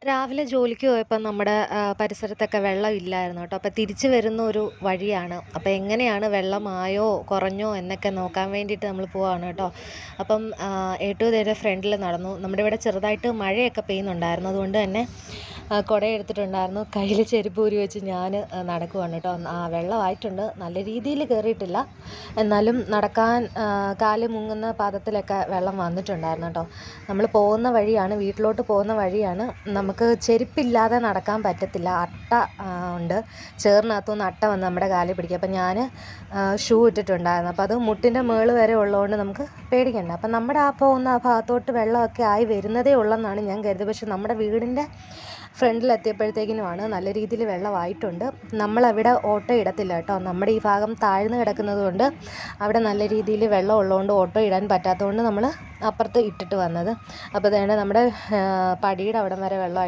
രാവിലെ ജോലിക്ക് പോയപ്പോൾ നമ്മുടെ പരിസരത്തൊക്കെ വെള്ളം ഇല്ലായിരുന്നു കേട്ടോ. അപ്പോൾ തിരിച്ച് വരുന്ന ഒരു വഴിയാണ്. അപ്പോൾ എങ്ങനെയാണ് വെള്ളമായോ കുറഞ്ഞോ എന്നൊക്കെ നോക്കാൻ വേണ്ടിയിട്ട് നമ്മൾ പോവാണ് കേട്ടോ. അപ്പം ഏറ്റവും നേരെ ഫ്രണ്ടിൽ നടന്നു. നമ്മുടെ ഇവിടെ ചെറുതായിട്ട് മഴയൊക്കെ പെയ്യുന്നുണ്ടായിരുന്നു. അതുകൊണ്ട് തന്നെ കുട എടുത്തിട്ടുണ്ടായിരുന്നു. കയ്യിൽ ചെരുപ്പ് ഊരി വെച്ച് ഞാൻ നടക്കുവാണ് കേട്ടോ. വെള്ളമായിട്ടുണ്ട്, നല്ല രീതിയിൽ കയറിയിട്ടില്ല, എന്നാലും നടക്കാൻ കാല് മുങ്ങുന്ന പാദത്തിലൊക്കെ വെള്ളം വന്നിട്ടുണ്ടായിരുന്നു കേട്ടോ. നമ്മൾ പോകുന്ന വഴിയാണ്, വീട്ടിലോട്ട് പോകുന്ന വഴിയാണ്. നമുക്ക് ചെരുപ്പില്ലാതെ നടക്കാൻ പറ്റത്തില്ല. അട്ട ഉണ്ട്, ചേറിനകത്തുനിന്ന് അട്ട വന്ന് നമ്മുടെ കാലിൽ പിടിക്കും. അപ്പം ഞാൻ ഷൂ ഇട്ടിട്ടുണ്ടായിരുന്നു. അപ്പോൾ അത് മുട്ടിൻ്റെ മേള് വരെ ഉള്ളതുകൊണ്ട് നമുക്ക് പേടിക്കണ്ട. അപ്പം നമ്മുടെ പോകുന്ന ആ ഭാഗത്തോട്ട് വെള്ളമൊക്കെ ആയി വരുന്നതേ ഉള്ളെന്നാണ് ഞാൻ കരുതുന്നത്. പക്ഷെ നമ്മുടെ വീടിൻ്റെ ഫ്രണ്ടിലെത്തിയപ്പോഴത്തേക്കിനുമാണ് നല്ല രീതിയിൽ വെള്ളമായിട്ടുണ്ട്. നമ്മളവിടെ ഓട്ടോ ഇടത്തില്ല കേട്ടോ. നമ്മുടെ ഈ ഭാഗം താഴ്ന്ന് കിടക്കുന്നത് കൊണ്ട് അവിടെ നല്ല രീതിയിൽ വെള്ളം ഉള്ളതുകൊണ്ട് ഓട്ടോ ഇടാൻ പറ്റാത്തതുകൊണ്ട് നമ്മൾ അപ്പുറത്ത് ഇട്ടിട്ട് വന്നത്. അപ്പോൾ നമ്മുടെ പടിയുടെ അവിടം വരെ വെള്ളമായി.